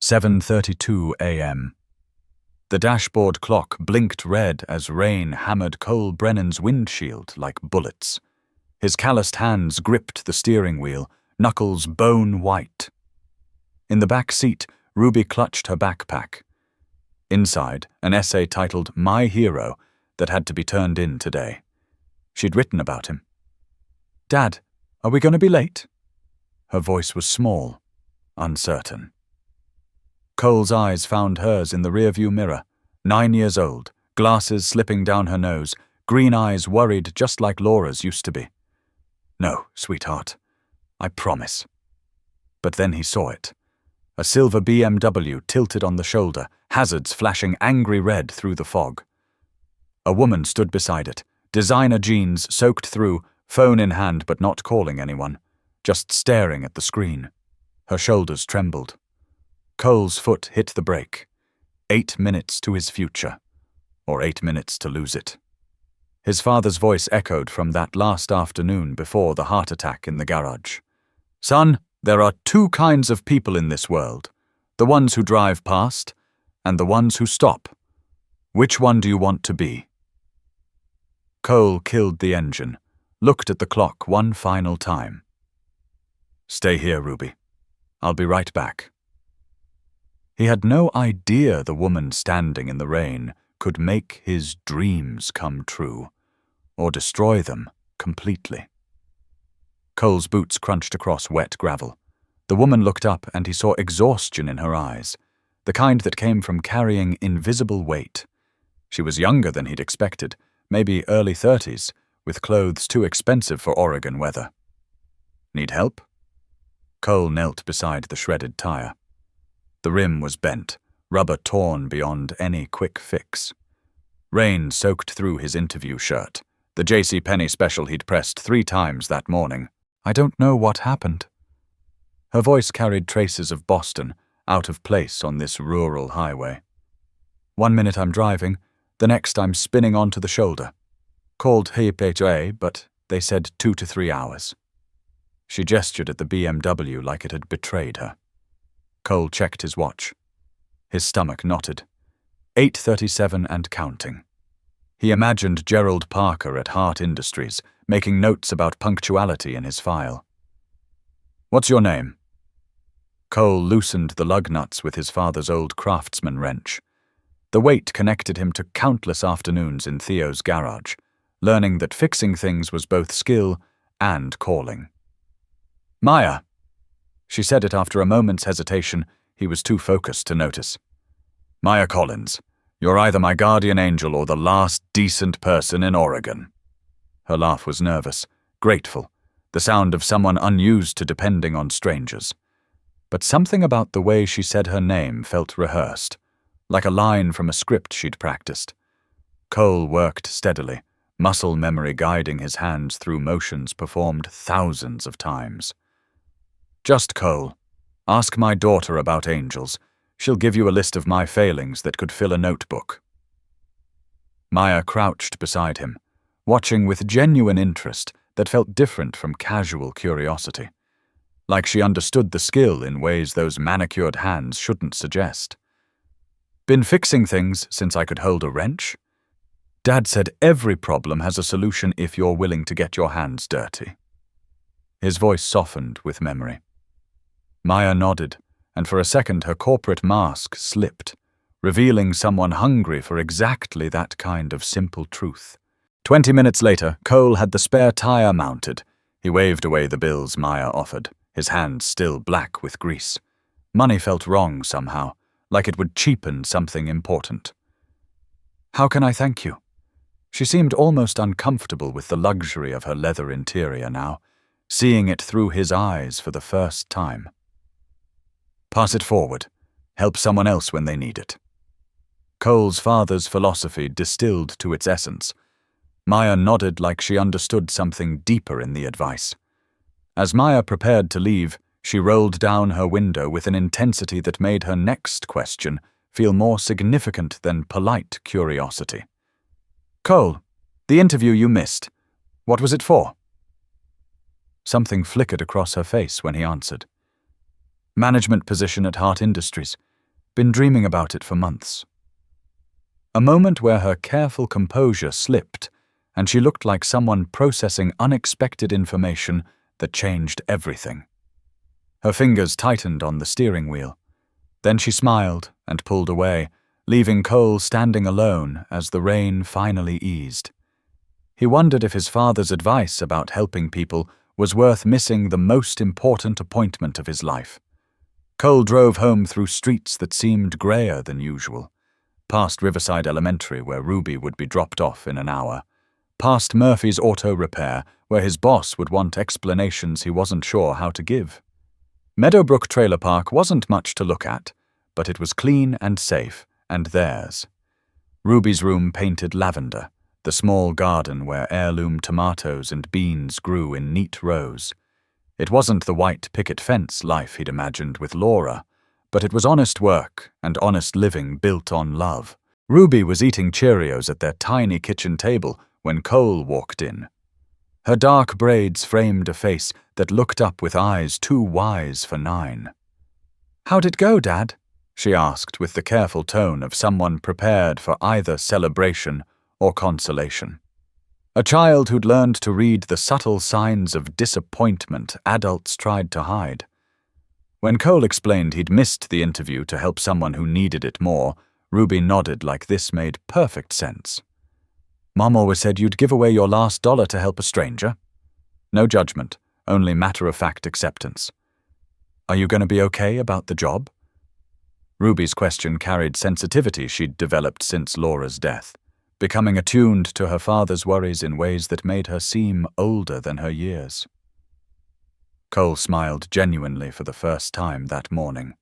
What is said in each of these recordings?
7:32 a.m. The dashboard clock blinked red as rain hammered Cole Brennan's windshield like bullets. His calloused hands gripped the steering wheel, knuckles bone white. In the back seat, Ruby clutched her backpack. Inside, an essay titled My Hero that had to be turned in today. She'd written about him. "Dad, are we going to be late?" Her voice was small, uncertain. Cole's eyes found hers in the rearview mirror, 9 years old, glasses slipping down her nose, green eyes worried just like Laura's used to be. "No, sweetheart, I promise." But then he saw it. A silver BMW tilted on the shoulder, hazards flashing angry red through the fog. A woman stood beside it, designer jeans soaked through, phone in hand but not calling anyone, just staring at the screen. Her shoulders trembled. Cole's foot hit the brake. 8 minutes to his future, or 8 minutes to lose it. His father's voice echoed from that last afternoon before the heart attack in the garage. "Son, there are 2 kinds of people in this world, the ones who drive past and the ones who stop. Which one do you want to be?" Cole killed the engine, looked at the clock one final time. "Stay here, Ruby. I'll be right back." He had no idea the woman standing in the rain could make his dreams come true, or destroy them completely. Cole's boots crunched across wet gravel. The woman looked up and he saw exhaustion in her eyes, the kind that came from carrying invisible weight. She was younger than he'd expected, maybe early 30s, with clothes too expensive for Oregon weather. "Need help?" Cole knelt beside the shredded tire. The rim was bent, rubber torn beyond any quick fix. Rain soaked through his interview shirt, the JCPenney special he'd pressed 3 times that morning. "I don't know what happened." Her voice carried traces of Boston, out of place on this rural highway. "1 minute I'm driving, the next I'm spinning onto the shoulder. Called HPA, but they said 2 to 3 hours. She gestured at the BMW like it had betrayed her. Cole checked his watch. His stomach knotted. 8:37 and counting. He imagined Gerald Parker at Hart Industries, making notes about punctuality in his file. "What's your name?" Cole loosened the lug nuts with his father's old Craftsman wrench. The weight connected him to countless afternoons in Theo's garage, learning that fixing things was both skill and calling. "Maya." She said it after a moment's hesitation. He was too focused to notice. "Maya Collins, you're either my guardian angel or the last decent person in Oregon." Her laugh was nervous, grateful, the sound of someone unused to depending on strangers. But something about the way she said her name felt rehearsed, like a line from a script she'd practiced. Cole worked steadily, muscle memory guiding his hands through motions performed thousands of times. "Just Cole. Ask my daughter about angels. She'll give you a list of my failings that could fill a notebook." Maya crouched beside him, watching with genuine interest that felt different from casual curiosity, like she understood the skill in ways those manicured hands shouldn't suggest. "Been fixing things since I could hold a wrench? Dad said every problem has a solution if you're willing to get your hands dirty." His voice softened with memory. Maya nodded, and for a second her corporate mask slipped, revealing someone hungry for exactly that kind of simple truth. 20 minutes later, Cole had the spare tire mounted. He waved away the bills Maya offered, his hands still black with grease. Money felt wrong somehow, like it would cheapen something important. "How can I thank you?" She seemed almost uncomfortable with the luxury of her leather interior now, seeing it through his eyes for the first time. "Pass it forward. Help someone else when they need it." Cole's father's philosophy distilled to its essence. Maya nodded like she understood something deeper in the advice. As Maya prepared to leave, she rolled down her window with an intensity that made her next question feel more significant than polite curiosity. "Cole, the interview you missed, what was it for?" Something flickered across her face when he answered. "Management position at Hart Industries. Been dreaming about it for months. A moment where her careful composure slipped, and she looked like someone processing unexpected information that changed everything. Her fingers tightened on the steering wheel. Then she smiled and pulled away, leaving Cole standing alone as the rain finally eased. He wondered if his father's advice about helping people was worth missing the most important appointment of his life. Cole drove home through streets that seemed grayer than usual, past Riverside Elementary, where Ruby would be dropped off in an hour, past Murphy's auto repair, where his boss would want explanations he wasn't sure how to give. Meadowbrook Trailer Park wasn't much to look at, but it was clean and safe, and theirs. Ruby's room painted lavender, the small garden where heirloom tomatoes and beans grew in neat rows. It wasn't the white picket fence life he'd imagined with Laura, but it was honest work and honest living built on love. Ruby was eating Cheerios at their tiny kitchen table when Cole walked in. Her dark braids framed a face that looked up with eyes too wise for 9. "How'd it go, Dad?" she asked with the careful tone of someone prepared for either celebration or consolation. A child who'd learned to read the subtle signs of disappointment adults tried to hide. When Cole explained he'd missed the interview to help someone who needed it more, Ruby nodded like this made perfect sense. "Mom always said you'd give away your last dollar to help a stranger." No judgment, only matter-of-fact acceptance. "Are you going to be okay about the job?" Ruby's question carried sensitivity she'd developed since Laura's death, becoming attuned to her father's worries in ways that made her seem older than her years. Cole smiled genuinely for the first time that morning.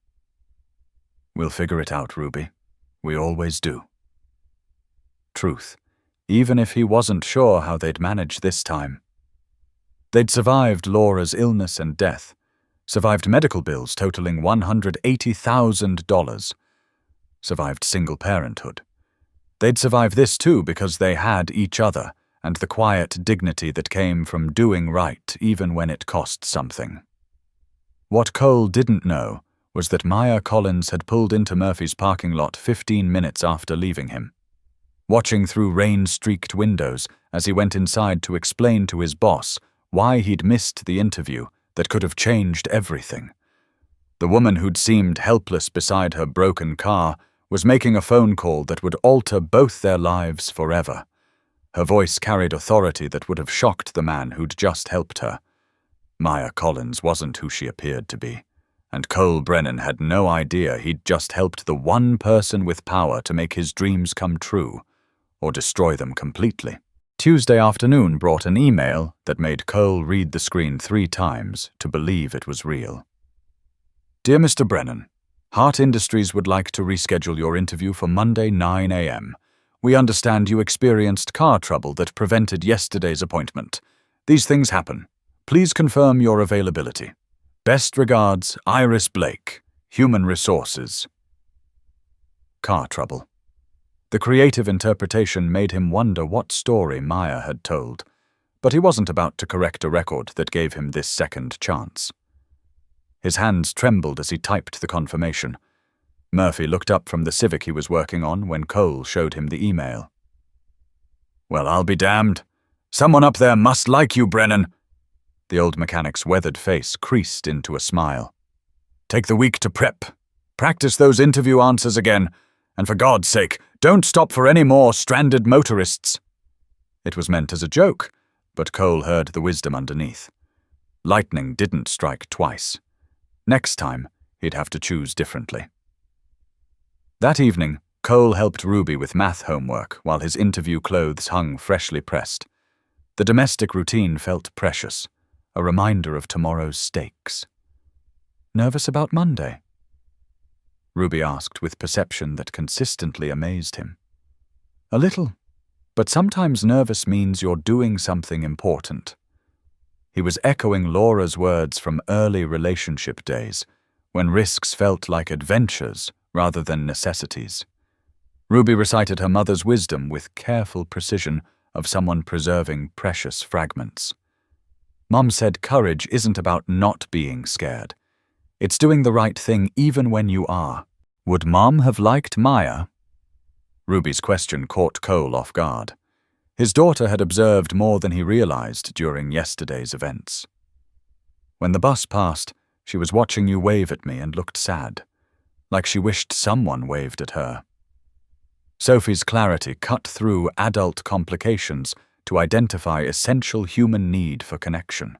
"We'll figure it out, Ruby. We always do." Truth, even if he wasn't sure how they'd manage this time. They'd survived Laura's illness and death, survived medical bills totaling $180,000, survived single parenthood. They'd survive this too because they had each other and the quiet dignity that came from doing right even when it cost something. What Cole didn't know was that Maya Collins had pulled into Murphy's parking lot 15 minutes after leaving him. Watching through rain-streaked windows as he went inside to explain to his boss why he'd missed the interview that could have changed everything. The woman who'd seemed helpless beside her broken car was making a phone call that would alter both their lives forever. Her voice carried authority that would have shocked the man who'd just helped her. Maya Collins wasn't who she appeared to be, and Cole Brennan had no idea he'd just helped the one person with power to make his dreams come true, or destroy them completely. Tuesday afternoon brought an email that made Cole read the screen 3 times to believe it was real. "Dear Mr. Brennan, Hart Industries would like to reschedule your interview for Monday 9 a.m. We understand you experienced car trouble that prevented yesterday's appointment. These things happen. Please confirm your availability. Best regards, Iris Blake, Human Resources." Car trouble. The creative interpretation made him wonder what story Maya had told, but he wasn't about to correct a record that gave him this second chance. His hands trembled as he typed the confirmation. Murphy looked up from the Civic he was working on when Cole showed him the email. "Well, I'll be damned. Someone up there must like you, Brennan." The old mechanic's weathered face creased into a smile. "Take the week to prep. Practice those interview answers again. And for God's sake, don't stop for any more stranded motorists." It was meant as a joke, but Cole heard the wisdom underneath. Lightning didn't strike twice. Next time, he'd have to choose differently. That evening, Cole helped Ruby with math homework while his interview clothes hung freshly pressed. The domestic routine felt precious, a reminder of tomorrow's stakes. "Nervous about Monday?" Ruby asked with perception that consistently amazed him. "A little, but sometimes nervous means you're doing something important." He was echoing Laura's words from early relationship days, when risks felt like adventures rather than necessities. Ruby recited her mother's wisdom with careful precision of someone preserving precious fragments. Mom said courage isn't about not being scared. It's doing the right thing even when you are. Would Mom have liked Maya? Ruby's question caught Cole off guard. His daughter had observed more than he realized during yesterday's events. When the bus passed, she was watching you wave at me and looked sad, like she wished someone waved at her. Sophie's clarity cut through adult complications to identify essential human need for connection.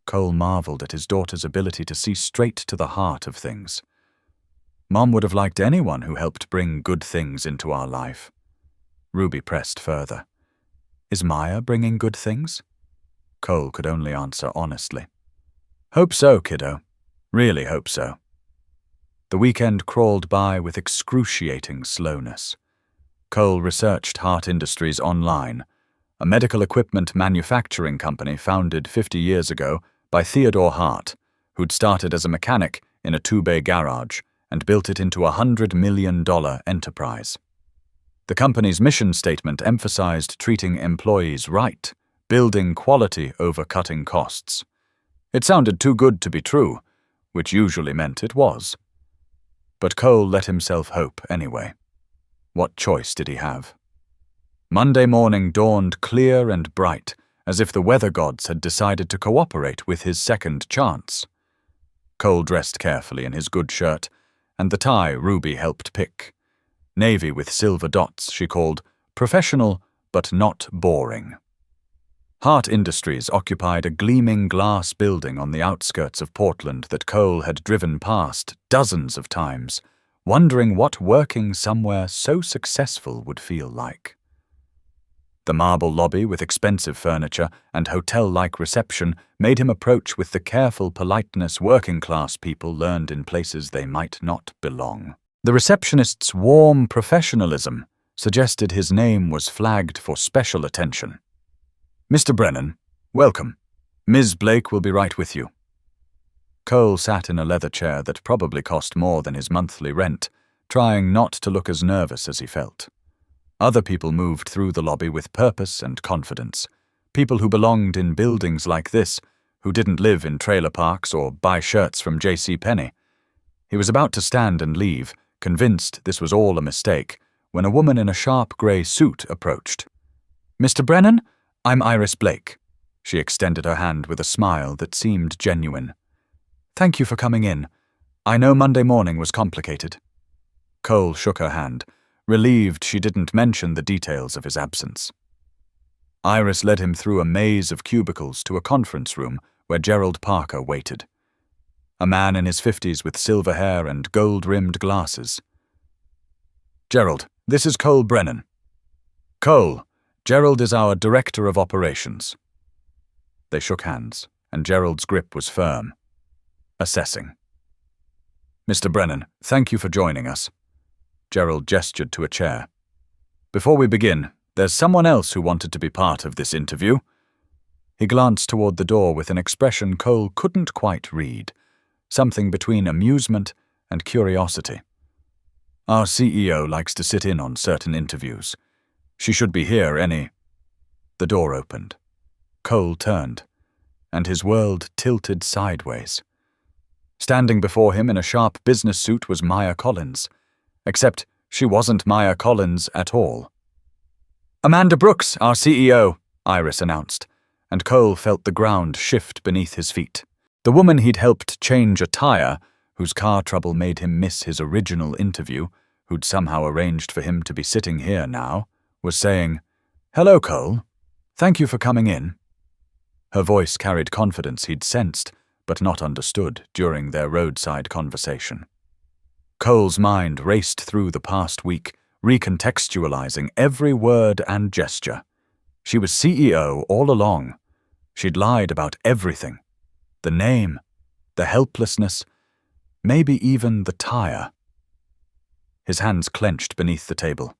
Cole marveled at his daughter's ability to see straight to the heart of things. Mom would have liked anyone who helped bring good things into our life. Ruby pressed further. Is Maya bringing good things? Cole could only answer honestly. Hope so, kiddo. Really hope so. The weekend crawled by with excruciating slowness. Cole researched Hart Industries online, a medical equipment manufacturing company founded 50 years ago by Theodore Hart, who'd started as a mechanic in a two-bay garage and built it into a $100 million enterprise. The company's mission statement emphasized treating employees right, building quality over cutting costs. It sounded too good to be true, which usually meant it was. But Cole let himself hope anyway. What choice did he have? Monday morning dawned clear and bright, as if the weather gods had decided to cooperate with his second chance. Cole dressed carefully in his good shirt, and the tie Ruby helped pick. Navy with silver dots she called professional but not boring. Hart Industries occupied a gleaming glass building on the outskirts of Portland that Cole had driven past dozens of times, wondering what working somewhere so successful would feel like. The marble lobby with expensive furniture and hotel-like reception made him approach with the careful politeness working-class people learned in places they might not belong. The receptionist's warm professionalism suggested his name was flagged for special attention. Mr. Brennan, welcome. Ms. Blake will be right with you. Cole sat in a leather chair that probably cost more than his monthly rent, trying not to look as nervous as he felt. Other people moved through the lobby with purpose and confidence. People who belonged in buildings like this, who didn't live in trailer parks or buy shirts from JCPenney. He was about to stand and leave, convinced this was all a mistake, when a woman in a sharp grey suit approached. Mr. Brennan, I'm Iris Blake. She extended her hand with a smile that seemed genuine. Thank you for coming in. I know Monday morning was complicated. Cole shook her hand, relieved she didn't mention the details of his absence. Iris led him through a maze of cubicles to a conference room where Gerald Parker waited. A man in his 50s with silver hair and gold-rimmed glasses. Gerald, this is Cole Brennan. Cole, Gerald is our Director of Operations. They shook hands, and Gerald's grip was firm. Assessing. Mr. Brennan, thank you for joining us. Gerald gestured to a chair. Before we begin, there's someone else who wanted to be part of this interview. He glanced toward the door with an expression Cole couldn't quite read, something between amusement and curiosity. Our CEO likes to sit in on certain interviews. She should be here any... The door opened. Cole turned, and his world tilted sideways. Standing before him in a sharp business suit was Maya Collins. Except she wasn't Maya Collins at all. Amanda Brooks, our CEO, Iris announced, and Cole felt the ground shift beneath his feet. The woman he'd helped change a tire, whose car trouble made him miss his original interview, who'd somehow arranged for him to be sitting here now, was saying, Hello, Cole. Thank you for coming in. Her voice carried confidence he'd sensed, but not understood during their roadside conversation. Cole's mind raced through the past week, recontextualizing every word and gesture. She was CEO all along. She'd lied about everything. The name, the helplessness, maybe even the tire. His hands clenched beneath the table.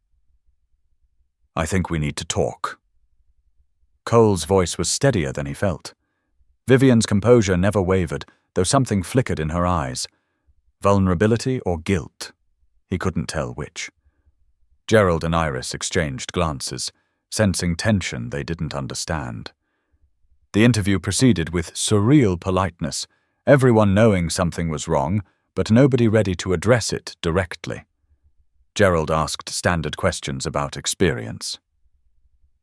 I think we need to talk. Cole's voice was steadier than he felt. Vivian's composure never wavered, though something flickered in her eyes. Vulnerability or guilt? He couldn't tell which. Gerald and Iris exchanged glances, sensing tension they didn't understand. The interview proceeded with surreal politeness, everyone knowing something was wrong, but nobody ready to address it directly. Gerald asked standard questions about experience.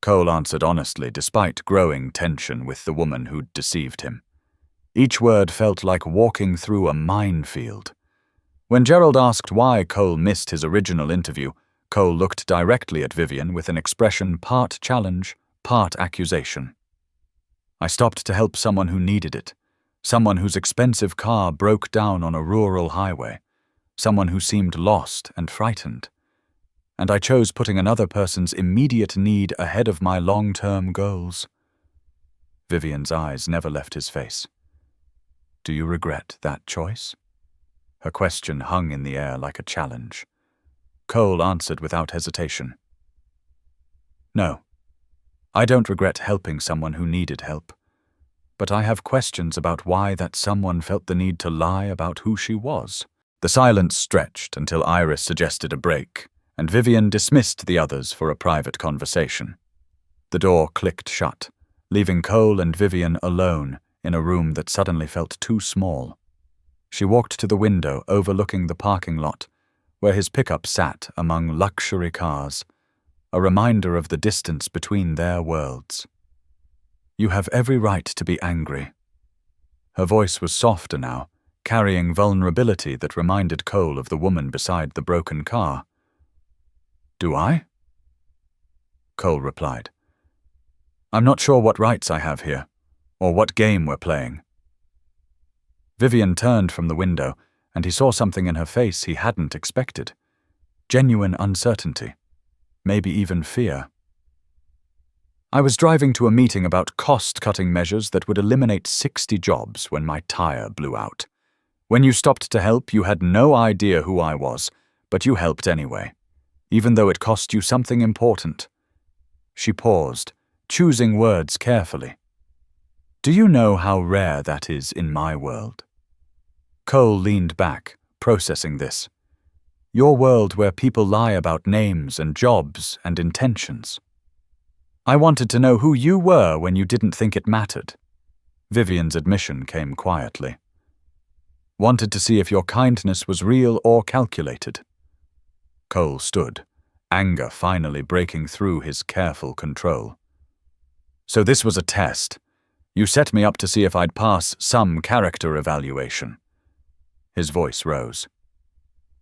Cole answered honestly despite growing tension with the woman who'd deceived him. Each word felt like walking through a minefield. When Gerald asked why Cole missed his original interview, Cole looked directly at Vivian with an expression part challenge, part accusation. "I stopped to help someone who needed it, someone whose expensive car broke down on a rural highway, someone who seemed lost and frightened. And I chose putting another person's immediate need ahead of my long-term goals." Vivian's eyes never left his face. "Do you regret that choice?" Her question hung in the air like a challenge. Cole answered without hesitation. "No, I don't regret helping someone who needed help. But I have questions about why that someone felt the need to lie about who she was." The silence stretched until Iris suggested a break, and Vivian dismissed the others for a private conversation. The door clicked shut, leaving Cole and Vivian alone in a room that suddenly felt too small. She walked to the window overlooking the parking lot, where his pickup sat among luxury cars, a reminder of the distance between their worlds. "You have every right to be angry." Her voice was softer now, carrying vulnerability that reminded Cole of the woman beside the broken car. "Do I?" Cole replied. "I'm not sure what rights I have here, or what game we're playing." Vivian turned from the window, and he saw something in her face he hadn't expected. Genuine uncertainty, maybe even fear. "I was driving to a meeting about cost-cutting measures that would eliminate 60 jobs when my tire blew out. When you stopped to help, you had no idea who I was, but you helped anyway, even though it cost you something important." She paused, choosing words carefully. "Do you know how rare that is in my world?" Cole leaned back, processing this. "Your world where people lie about names and jobs and intentions." "I wanted to know who you were when you didn't think it mattered." Vivian's admission came quietly. "Wanted to see if your kindness was real or calculated." Cole stood, anger finally breaking through his careful control. "So this was a test. You set me up to see if I'd pass some character evaluation." His voice rose.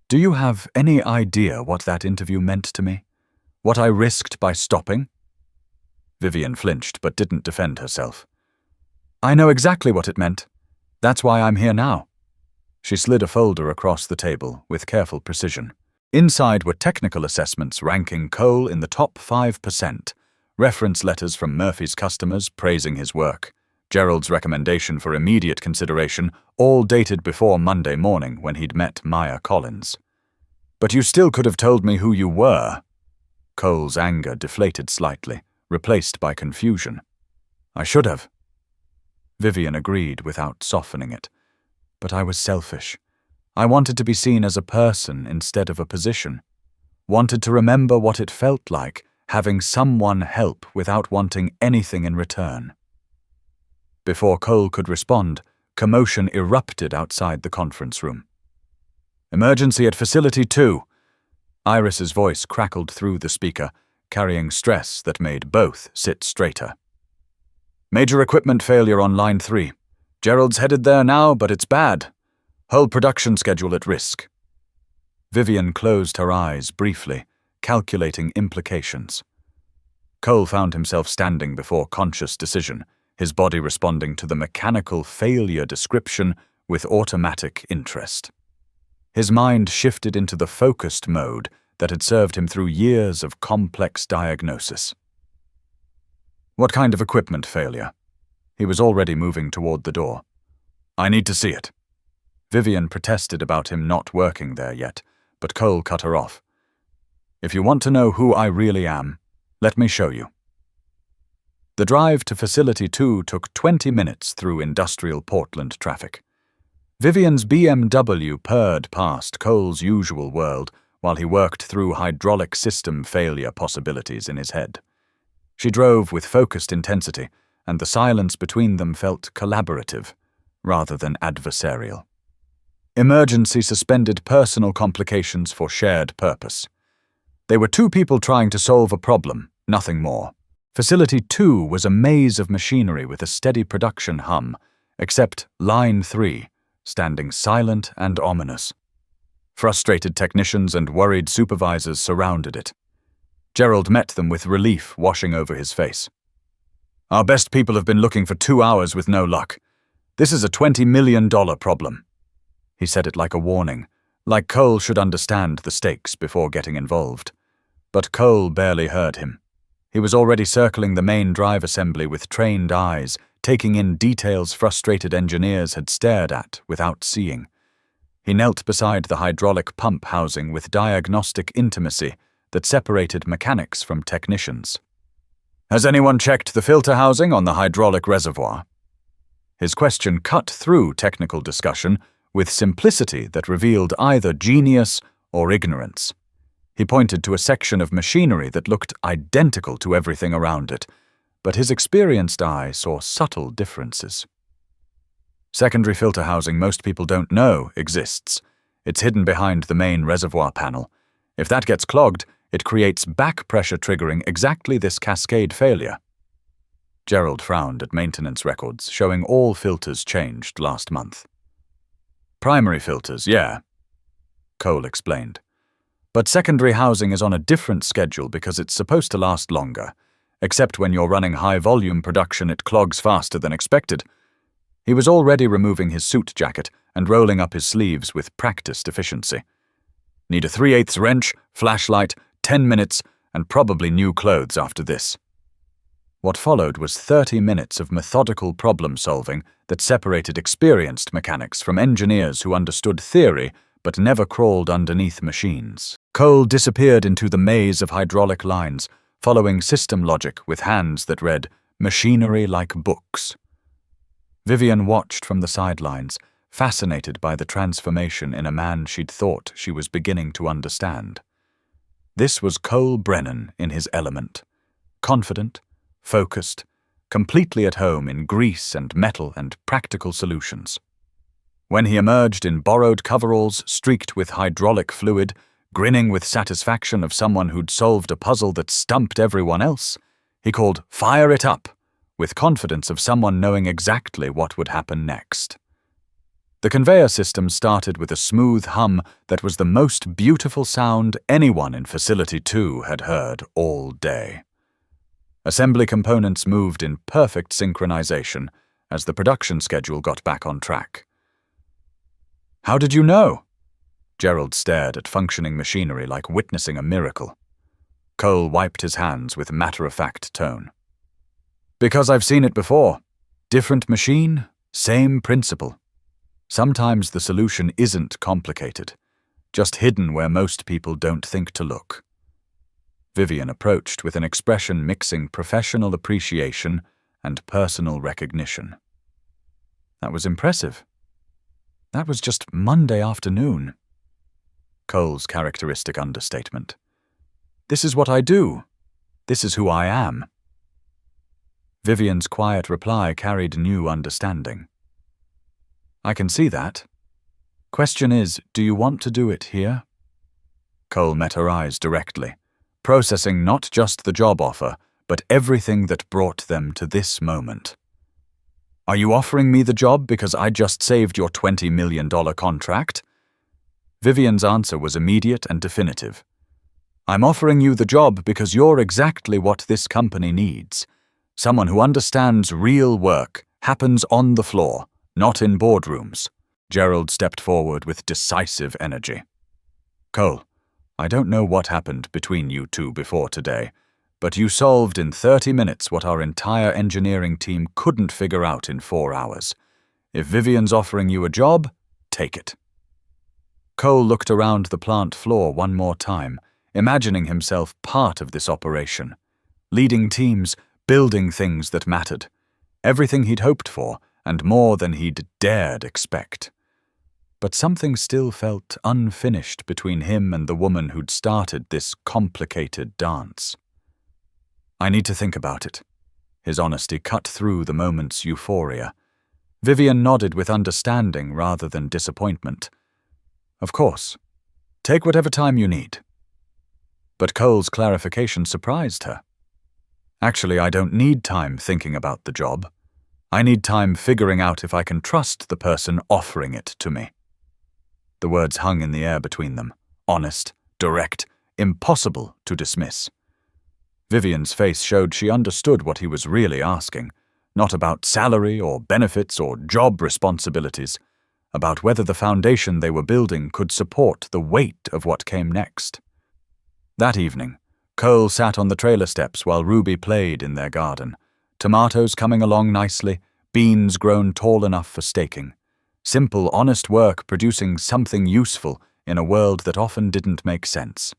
"Do you have any idea what that interview meant to me? What I risked by stopping?" Vivian flinched but didn't defend herself. "I know exactly what it meant. That's why I'm here now." She slid a folder across the table with careful precision. Inside were technical assessments ranking Cole in the top 5%, reference letters from Murphy's customers praising his work, Gerald's recommendation for immediate consideration, all dated before Monday morning when he'd met Maya Collins. "But you still could have told me who you were." Cole's anger deflated slightly, replaced by confusion. "I should have." Vivian agreed without softening it. "But I was selfish. I wanted to be seen as a person instead of a position. Wanted to remember what it felt like, having someone help without wanting anything in return." Before Cole could respond, commotion erupted outside the conference room. "Emergency at Facility 2. Iris's voice crackled through the speaker, carrying stress that made both sit straighter. "Major equipment failure on Line 3. Gerald's headed there now, but it's bad. Whole production schedule at risk." Vivian closed her eyes briefly, calculating implications. Cole found himself standing before conscious decision, his body responding to the mechanical failure description with automatic interest. His mind shifted into the focused mode that had served him through years of complex diagnosis. "What kind of equipment failure?" He was already moving toward the door. "I need to see it." Vivian protested about him not working there yet, but Cole cut her off. "If you want to know who I really am, let me show you." The drive to Facility 2 took 20 minutes through industrial Portland traffic. Vivian's BMW purred past Cole's usual world while he worked through hydraulic system failure possibilities in his head. She drove with focused intensity, and the silence between them felt collaborative, rather than adversarial. Emergency suspended personal complications for shared purpose. They were two people trying to solve a problem, nothing more. Facility 2 was a maze of machinery with a steady production hum, except Line 3, standing silent and ominous. Frustrated technicians and worried supervisors surrounded it. Gerald met them with relief washing over his face. "Our best people have been looking for 2 hours with no luck. This is a $20 million problem." He said it like a warning, like Cole should understand the stakes before getting involved. But Cole barely heard him. He was already circling the main drive assembly with trained eyes, taking in details frustrated engineers had stared at without seeing. He knelt beside the hydraulic pump housing with diagnostic intimacy that separated mechanics from technicians. "Has anyone checked the filter housing on the hydraulic reservoir?" His question cut through technical discussion with simplicity that revealed either genius or ignorance. He pointed to a section of machinery that looked identical to everything around it, but his experienced eye saw subtle differences. "Secondary filter housing most people don't know exists. It's hidden behind the main reservoir panel. If that gets clogged, it creates back pressure triggering exactly this cascade failure." Gerald frowned at maintenance records showing all filters changed last month. "Primary filters, yeah," Cole explained. "But secondary housing is on a different schedule because it's supposed to last longer. Except when you're running high-volume production, it clogs faster than expected." He was already removing his suit jacket and rolling up his sleeves with practiced efficiency. "Need a 3/8 wrench, flashlight, 10 minutes, and probably new clothes after this." What followed was 30 minutes of methodical problem-solving that separated experienced mechanics from engineers who understood theory but never crawled underneath machines. Cole disappeared into the maze of hydraulic lines, following system logic with hands that read, "Machinery like books." Vivian watched from the sidelines, fascinated by the transformation in a man she'd thought she was beginning to understand. This was Cole Brennan in his element. Confident, focused, completely at home in grease and metal and practical solutions. When he emerged in borrowed coveralls streaked with hydraulic fluid, grinning with satisfaction of someone who'd solved a puzzle that stumped everyone else, he called "Fire it up," with confidence of someone knowing exactly what would happen next. The conveyor system started with a smooth hum that was the most beautiful sound anyone in Facility 2 had heard all day. Assembly components moved in perfect synchronization as the production schedule got back on track. "How did you know?" Gerald stared at functioning machinery like witnessing a miracle. Cole wiped his hands with matter-of-fact tone. "Because I've seen it before. Different machine, same principle. Sometimes the solution isn't complicated, just hidden where most people don't think to look." Vivian approached with an expression mixing professional appreciation and personal recognition. "That was impressive. That was just Monday afternoon." Cole's characteristic understatement. "This is what I do. This is who I am." Vivian's quiet reply carried new understanding. "I can see that. Question is, do you want to do it here?" Cole met her eyes directly, processing not just the job offer, but everything that brought them to this moment. "Are you offering me the job because I just saved your $20 million contract?" Vivian's answer was immediate and definitive. "I'm offering you the job because you're exactly what this company needs. Someone who understands real work happens on the floor, not in boardrooms." Gerald stepped forward with decisive energy. "Cole, I don't know what happened between you two before today, but you solved in 30 minutes what our entire engineering team couldn't figure out in 4 hours. If Vivian's offering you a job, take it." Cole looked around the plant floor one more time, imagining himself part of this operation, leading teams, building things that mattered, everything he'd hoped for and more than he'd dared expect. But something still felt unfinished between him and the woman who'd started this complicated dance. "I need to think about it." His honesty cut through the moment's euphoria. Vivian nodded with understanding rather than disappointment, Of course. Take whatever time you need. But Cole's clarification surprised her. Actually, I don't need time thinking about the job. I need time figuring out if I can trust the person offering it to me. The words hung in the air between them. Honest, direct, impossible to dismiss. Vivian's face showed she understood what he was really asking, not about salary or benefits or job responsibilities, about whether the foundation they were building could support the weight of what came next. That evening, Cole sat on the trailer steps while Ruby played in their garden, tomatoes coming along nicely, beans grown tall enough for staking. Simple, honest work producing something useful in a world that often didn't make sense.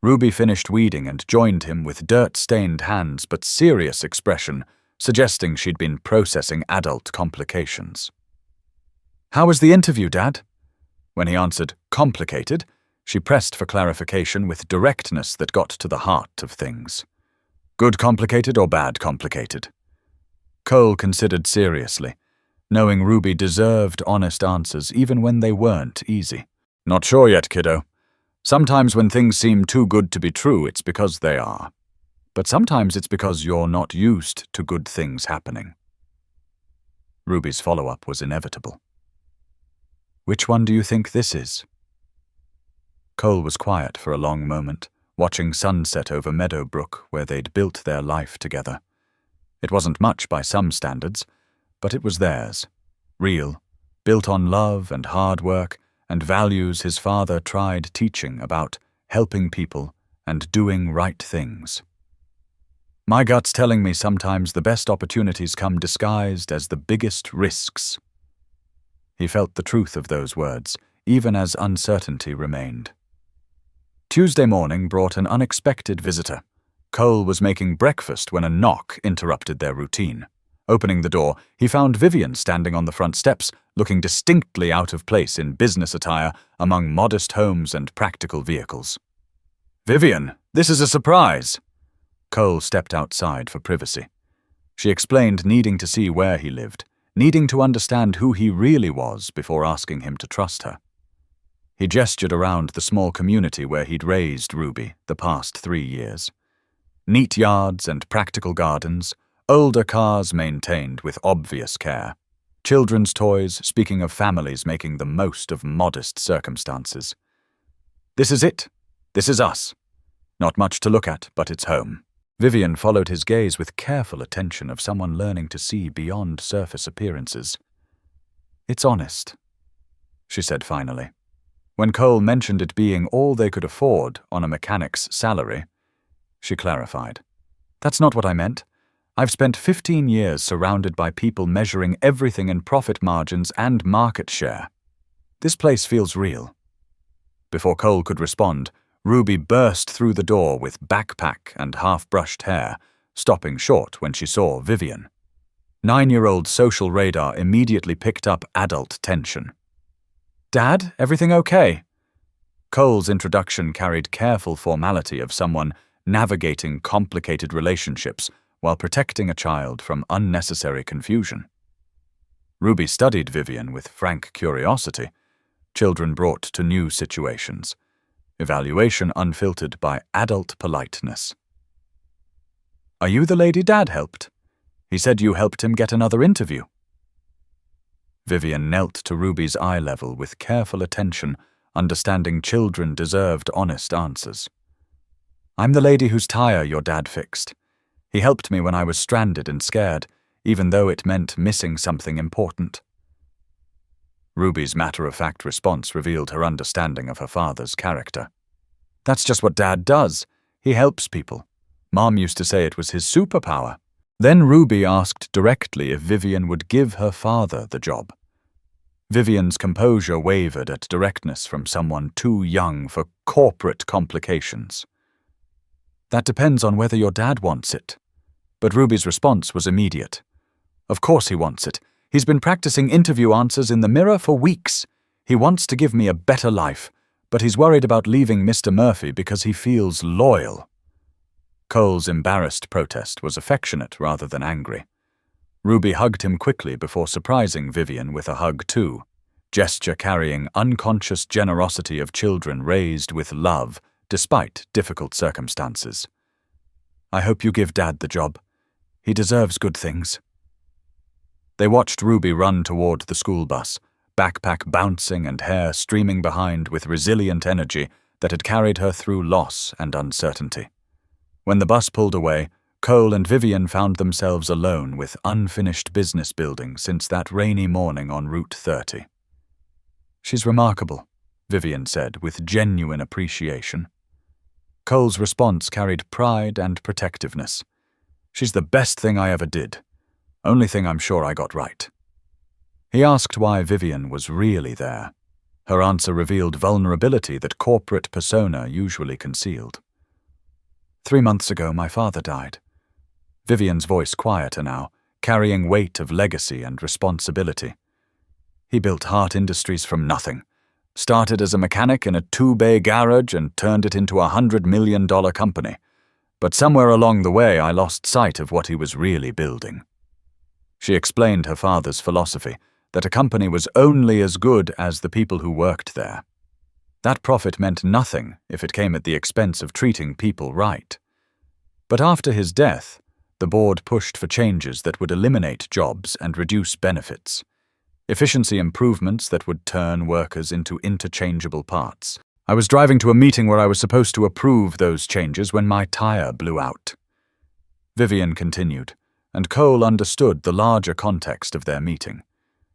Ruby finished weeding and joined him with dirt-stained hands but serious expression, suggesting she'd been processing adult complications. "How was the interview, Dad?" When he answered, "complicated," she pressed for clarification with directness that got to the heart of things. "Good complicated or bad complicated?" Cole considered seriously, knowing Ruby deserved honest answers even when they weren't easy. "Not sure yet, kiddo. Sometimes when things seem too good to be true, it's because they are. But sometimes it's because you're not used to good things happening." Ruby's follow-up was inevitable. "Which one do you think this is?" Cole was quiet for a long moment, watching sunset over Meadowbrook where they'd built their life together. It wasn't much by some standards, but it was theirs. Real, built on love and hard work and values his father tried teaching about helping people and doing right things. "My gut's telling me sometimes the best opportunities come disguised as the biggest risks." He felt the truth of those words, even as uncertainty remained. Tuesday morning brought an unexpected visitor. Cole was making breakfast when a knock interrupted their routine. Opening the door, he found Vivian standing on the front steps, looking distinctly out of place in business attire among modest homes and practical vehicles. "Vivian, this is a surprise." Cole stepped outside for privacy. She explained needing to see where he lived, needing to understand who he really was before asking him to trust her. He gestured around the small community where he'd raised Ruby the past 3 years. Neat yards and practical gardens, older cars maintained with obvious care, children's toys, speaking of families making the most of modest circumstances. "This is it. This is us. Not much to look at, but it's home." Vivian followed his gaze with careful attention of someone learning to see beyond surface appearances. "It's honest," she said finally. When Cole mentioned it being all they could afford on a mechanic's salary, she clarified. "That's not what I meant. I've spent 15 years surrounded by people measuring everything in profit margins and market share. This place feels real." Before Cole could respond, Ruby burst through the door with backpack and half-brushed hair, stopping short when she saw Vivian. 9-year-old social radar immediately picked up adult tension. "Dad, everything okay?" Cole's introduction carried careful formality of someone navigating complicated relationships while protecting a child from unnecessary confusion. Ruby studied Vivian with frank curiosity, children brought to new situations, evaluation unfiltered by adult politeness. "Are you the lady Dad helped? He said you helped him get another interview." Vivian knelt to Ruby's eye level with careful attention, understanding children deserved honest answers. "I'm the lady whose tire your dad fixed. He helped me when I was stranded and scared, even though it meant missing something important." Ruby's matter-of-fact response revealed her understanding of her father's character. "That's just what Dad does. He helps people. Mom used to say it was his superpower." Then Ruby asked directly if Vivian would give her father the job. Vivian's composure wavered at directness from someone too young for corporate complications. "That depends on whether your dad wants it." But Ruby's response was immediate. "Of course he wants it. He's been practicing interview answers in the mirror for weeks. He wants to give me a better life, but he's worried about leaving Mr. Murphy because he feels loyal." Cole's embarrassed protest was affectionate rather than angry. Ruby hugged him quickly before surprising Vivian with a hug too. gesture carrying unconscious generosity of children raised with love despite difficult circumstances. "I hope you give Dad the job. He deserves good things." They watched Ruby run toward the school bus, backpack bouncing and hair streaming behind with resilient energy that had carried her through loss and uncertainty. When the bus pulled away, Cole and Vivian found themselves alone with unfinished business building since that rainy morning on Route 30. "She's remarkable," Vivian said with genuine appreciation. Cole's response carried pride and protectiveness. "She's the best thing I ever did. Only thing I'm sure I got right." He asked why Vivian was really there. Her answer revealed vulnerability that corporate persona usually concealed. 3 months ago, my father died." Vivian's voice quieter now, carrying weight of legacy and responsibility. "He built Hart Industries from nothing. Started as a mechanic in a 2-bay garage and turned it into a $100 million company. But somewhere along the way I lost sight of what he was really building." She explained her father's philosophy, that a company was only as good as the people who worked there. That profit meant nothing if it came at the expense of treating people right. But after his death, the board pushed for changes that would eliminate jobs and reduce benefits. Efficiency improvements that would turn workers into interchangeable parts. I was driving to a meeting where I was supposed to approve those changes when my tire blew out. Vivian continued, and Cole understood the larger context of their meeting.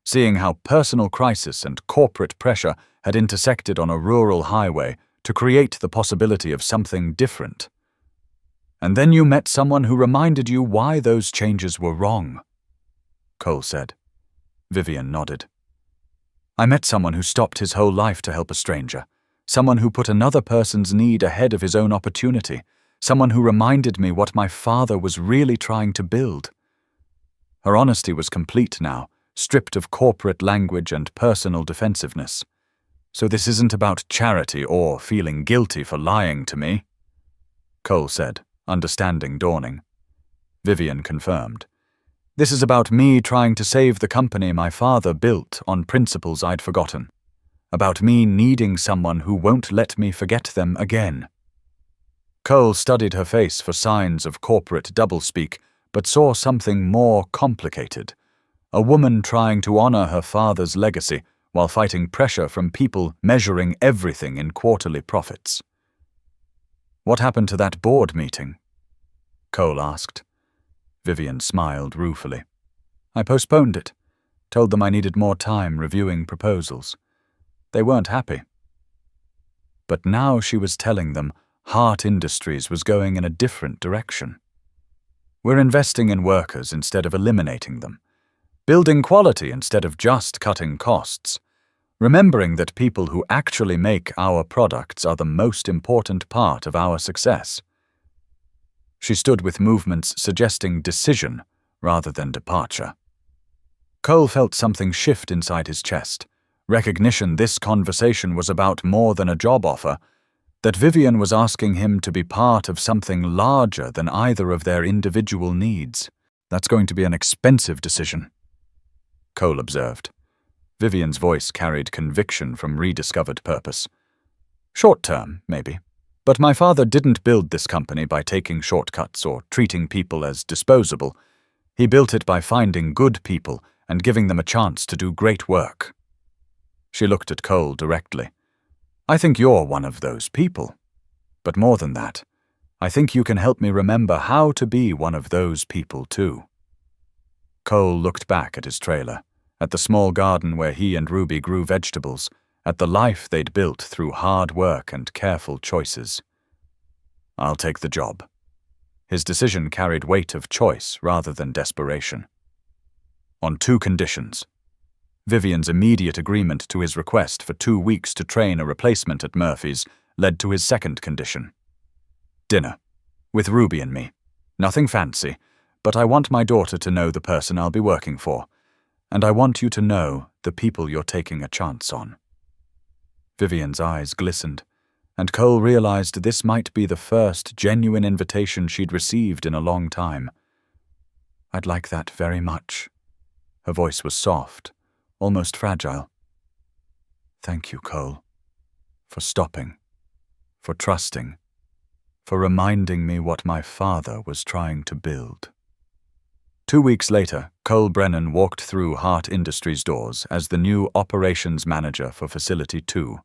Seeing how personal crisis and corporate pressure had intersected on a rural highway to create the possibility of something different. "And then you met someone who reminded you why those changes were wrong," Cole said. Vivian nodded. "I met someone who stopped his whole life to help a stranger, someone who put another person's need ahead of his own opportunity, someone who reminded me what my father was really trying to build." Her honesty was complete now, stripped of corporate language and personal defensiveness. "So this isn't about charity or feeling guilty for lying to me," Cole said, understanding dawning. Vivian confirmed. "This is about me trying to save the company my father built on principles I'd forgotten. About me needing someone who won't let me forget them again." Cole studied her face for signs of corporate doublespeak, but saw something more complicated. A woman trying to honor her father's legacy while fighting pressure from people measuring everything in quarterly profits. "What happened to that board meeting?" Cole asked. Vivian smiled ruefully. "I postponed it. Told them I needed more time reviewing proposals. They weren't happy." But now she was telling them Hart Industries was going in a different direction. "We're investing in workers instead of eliminating them. Building quality instead of just cutting costs. Remembering that people who actually make our products are the most important part of our success." She stood with movements suggesting decision rather than departure. Cole felt something shift inside his chest, recognition this conversation was about more than a job offer, that Vivian was asking him to be part of something larger than either of their individual needs. "That's going to be an expensive decision," Cole observed. Vivian's voice carried conviction from rediscovered purpose. "Short term, maybe. But my father didn't build this company by taking shortcuts or treating people as disposable. He built it by finding good people and giving them a chance to do great work." She looked at Cole directly. "I think you're one of those people. But more than that, I think you can help me remember how to be one of those people too." Cole looked back at his trailer, at the small garden where he and Ruby grew vegetables, at the life they'd built through hard work and careful choices. "I'll take the job." His decision carried weight of choice rather than desperation. On 2 conditions. Vivian's immediate agreement to his request for 2 weeks to train a replacement at Murphy's led to his second condition. "Dinner. With Ruby and me. Nothing fancy, but I want my daughter to know the person I'll be working for, and I want you to know the people you're taking a chance on." Vivian's eyes glistened, and Cole realized this might be the first genuine invitation she'd received in a long time. "I'd like that very much." Her voice was soft, almost fragile. Thank you, Cole, for stopping, for trusting, for reminding me what my father was trying to build. 2 weeks later, Cole Brennan walked through Hart Industries' doors as the new operations manager for Facility 2.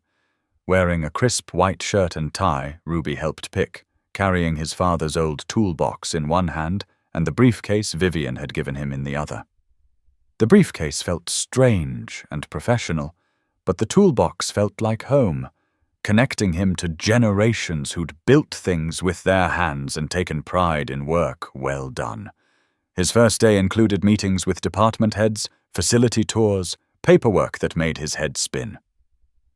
Wearing a crisp white shirt and tie Ruby helped pick, carrying his father's old toolbox in one hand and the briefcase Vivian had given him in the other. The briefcase felt strange and professional, but the toolbox felt like home, connecting him to generations who'd built things with their hands and taken pride in work well done. His first day included meetings with department heads, facility tours, paperwork that made his head spin.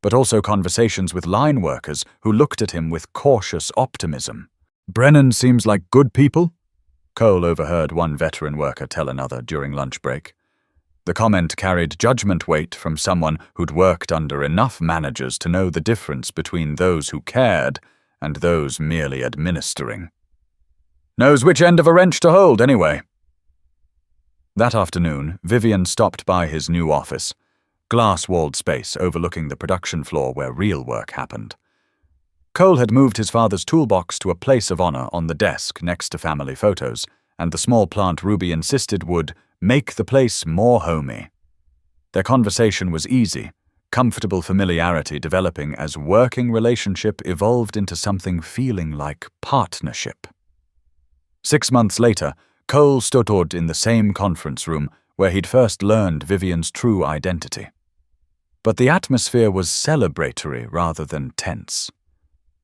But also conversations with line workers who looked at him with cautious optimism. "Brennan seems like good people," Cole overheard one veteran worker tell another during lunch break. The comment carried judgment weight from someone who'd worked under enough managers to know the difference between those who cared and those merely administering. "Knows which end of a wrench to hold, anyway." That afternoon, Vivian stopped by his new office, glass-walled space overlooking the production floor where real work happened. Cole had moved his father's toolbox to a place of honor on the desk next to family photos, and the small plant Ruby insisted would make the place more homey. Their conversation was easy, comfortable familiarity developing as working relationship evolved into something feeling like partnership. 6 months later, Cole stood in the same conference room where he'd first learned Vivian's true identity. But the atmosphere was celebratory rather than tense.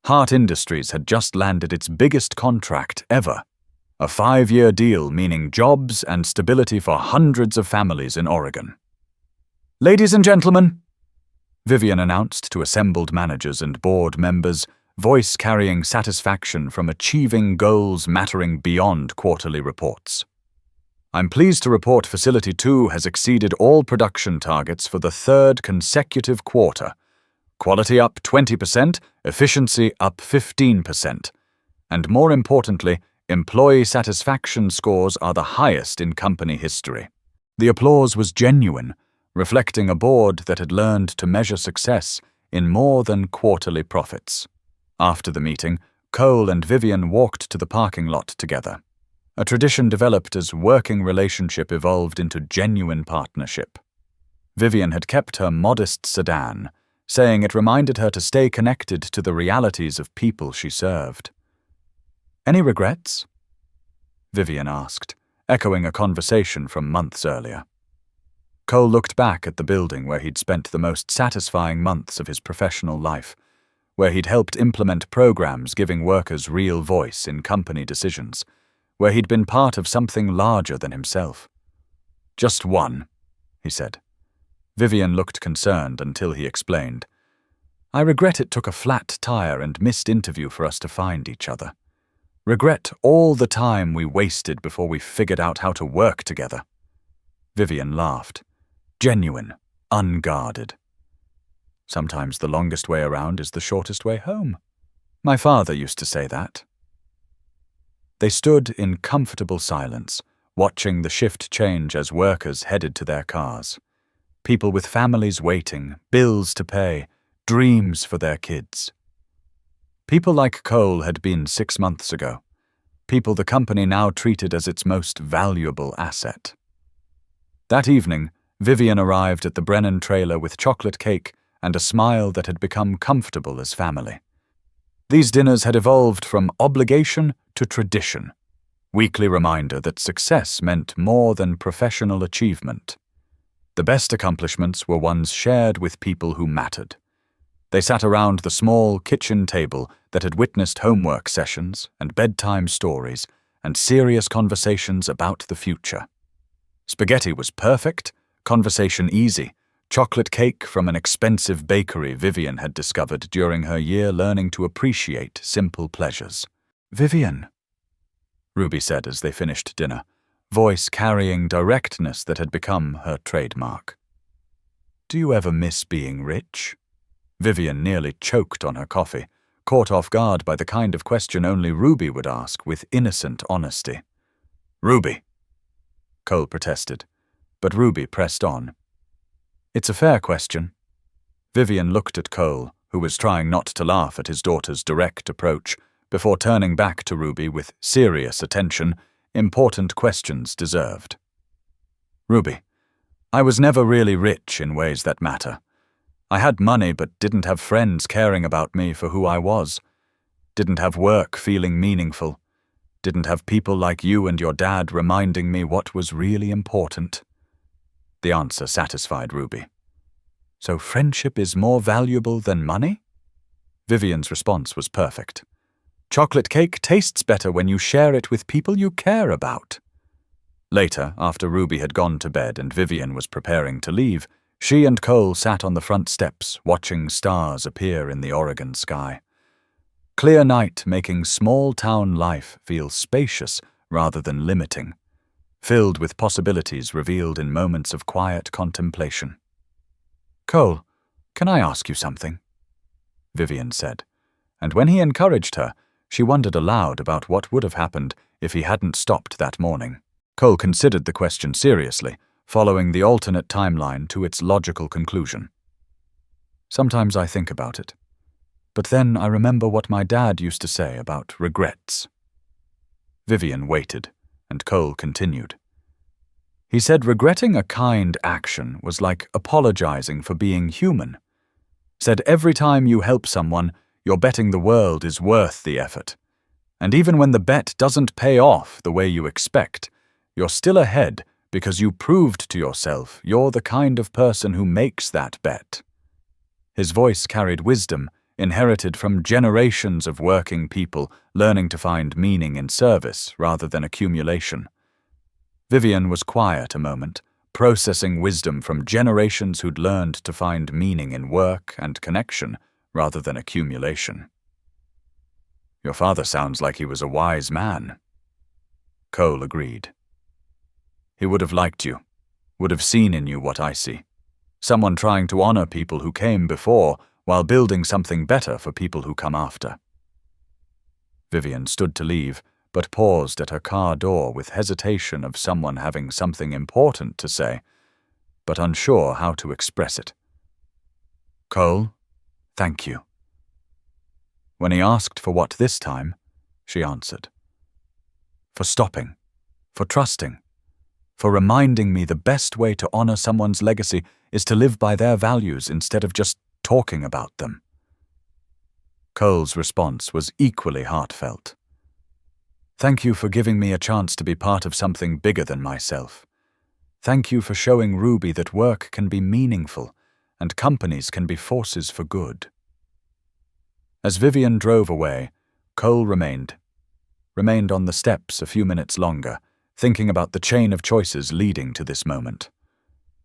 Hart Industries had just landed its biggest contract ever, a 5-year deal meaning jobs and stability for hundreds of families in Oregon. "Ladies and gentlemen," Vivian announced to assembled managers and board members, voice carrying satisfaction from achieving goals mattering beyond quarterly reports. "I'm pleased to report Facility 2 has exceeded all production targets for the 3rd consecutive quarter. Quality up 20%, efficiency up 15%. And more importantly, employee satisfaction scores are the highest in company history." The applause was genuine, reflecting a board that had learned to measure success in more than quarterly profits. After the meeting, Cole and Vivian walked to the parking lot together. A tradition developed as working relationship evolved into genuine partnership. Vivian had kept her modest sedan, saying it reminded her to stay connected to the realities of people she served. "Any regrets?" Vivian asked, echoing a conversation from months earlier. Cole looked back at the building where he'd spent the most satisfying months of his professional life, where he'd helped implement programs giving workers real voice in company decisions, where he'd been part of something larger than himself. "Just one," he said. Vivian looked concerned until he explained. "I regret it took a flat tire and missed interview for us to find each other. Regret all the time we wasted before we figured out how to work together." Vivian laughed. Genuine, unguarded. "Sometimes the longest way around is the shortest way home. My father used to say that." They stood in comfortable silence, watching the shift change as workers headed to their cars. People with families waiting, bills to pay, dreams for their kids. People like Cole had been 6 months ago. People the company now treated as its most valuable asset. That evening, Vivian arrived at the Brennan trailer with chocolate cake and a smile that had become comfortable as family. These dinners had evolved from obligation to tradition, weekly reminder that success meant more than professional achievement. The best accomplishments were ones shared with people who mattered. They sat around the small kitchen table that had witnessed homework sessions and bedtime stories and serious conversations about the future. Spaghetti was perfect, conversation easy, chocolate cake from an expensive bakery Vivian had discovered during her year learning to appreciate simple pleasures. "Vivian," Ruby said as they finished dinner, voice carrying directness that had become her trademark. "Do you ever miss being rich?" Vivian nearly choked on her coffee, caught off guard by the kind of question only Ruby would ask with innocent honesty. "Ruby," Cole protested, but Ruby pressed on. "It's a fair question." Vivian looked at Cole, who was trying not to laugh at his daughter's direct approach, before turning back to Ruby with serious attention, important questions deserved. Ruby, I was never really rich in ways that matter. I had money but didn't have friends caring about me for who I was. Didn't have work feeling meaningful. Didn't have people like you and your dad reminding me what was really important. The answer satisfied Ruby. So friendship is more valuable than money? Vivian's response was perfect. Chocolate cake tastes better when you share it with people you care about. Later, after Ruby had gone to bed and Vivian was preparing to leave, she and Cole sat on the front steps, watching stars appear in the Oregon sky. Clear night making small-town life feel spacious rather than limiting, filled with possibilities revealed in moments of quiet contemplation. Cole, can I ask you something? Vivian said, and when he encouraged her, she wondered aloud about what would have happened if he hadn't stopped that morning. Cole considered the question seriously, following the alternate timeline to its logical conclusion. Sometimes I think about it, but then I remember what my dad used to say about regrets. Vivian waited, and Cole continued. He said regretting a kind action was like apologizing for being human. Said every time you help someone, you're betting the world is worth the effort. And even when the bet doesn't pay off the way you expect, you're still ahead because you proved to yourself you're the kind of person who makes that bet. His voice carried wisdom, inherited from generations of working people learning to find meaning in service rather than accumulation. Vivian was quiet a moment, processing wisdom from generations who'd learned to find meaning in work and connection rather than accumulation. Your father sounds like he was a wise man. Cole agreed. He would have liked you, would have seen in you what I see. Someone trying to honor people who came before while building something better for people who come after. Vivian stood to leave, but paused at her car door with hesitation of someone having something important to say, but unsure how to express it. Cole, thank you. When he asked for what this time, she answered. For stopping, for trusting, for reminding me the best way to honor someone's legacy is to live by their values instead of just talking about them. Cole's response was equally heartfelt. Thank you for giving me a chance to be part of something bigger than myself. Thank you for showing Ruby that work can be meaningful and companies can be forces for good. As Vivian drove away, Cole remained on the steps a few minutes longer, thinking about the chain of choices leading to this moment.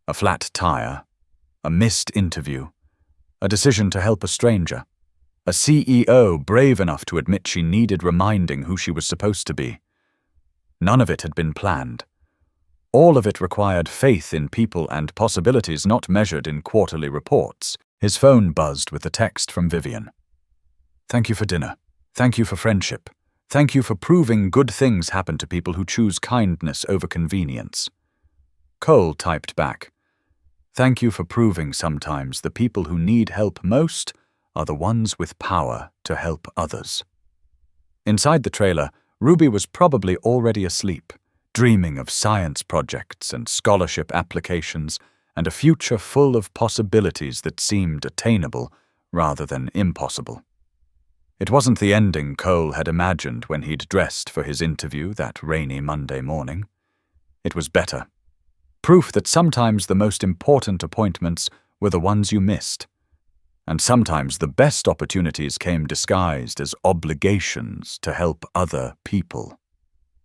A flat tire, a missed interview, a decision to help a stranger, a CEO brave enough to admit she needed reminding who she was supposed to be. None of it had been planned. All of it required faith in people and possibilities not measured in quarterly reports. His phone buzzed with a text from Vivian. Thank you for dinner. Thank you for friendship. Thank you for proving good things happen to people who choose kindness over convenience. Cole typed back. Thank you for proving sometimes the people who need help most are the ones with power to help others. Inside the trailer, Ruby was probably already asleep, dreaming of science projects and scholarship applications and a future full of possibilities that seemed attainable rather than impossible. It wasn't the ending Cole had imagined when he'd dressed for his interview that rainy Monday morning. It was better. Proof that sometimes the most important appointments were the ones you missed. And sometimes the best opportunities came disguised as obligations to help other people.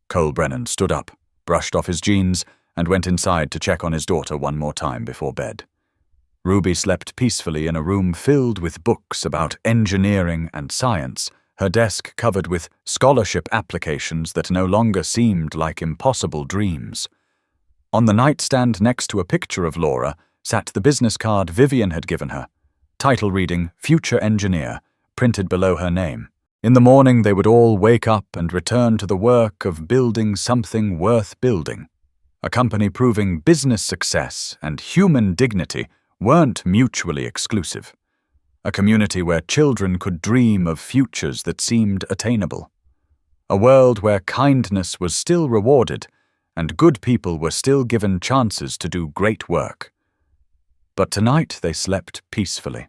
Cole Brennan stood up, brushed off his jeans, and went inside to check on his daughter one more time before bed. Ruby slept peacefully in a room filled with books about engineering and science, her desk covered with scholarship applications that no longer seemed like impossible dreams. On the nightstand next to a picture of Laura sat the business card Vivian had given her, title reading Future Engineer, printed below her name. In the morning they would all wake up and return to the work of building something worth building, a company proving business success and human dignity weren't mutually exclusive. A community where children could dream of futures that seemed attainable. A world where kindness was still rewarded and good people were still given chances to do great work. But tonight they slept peacefully,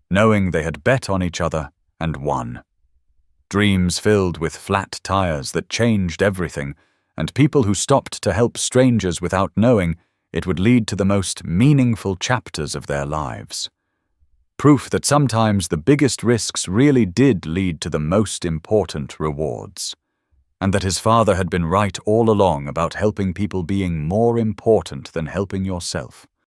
knowing they had bet on each other and won. Dreams filled with flat tires that changed everything, and people who stopped to help strangers without knowing it would lead to the most meaningful chapters of their lives. Proof that sometimes the biggest risks really did lead to the most important rewards, and that his father had been right all along about helping people being more important than helping yourself.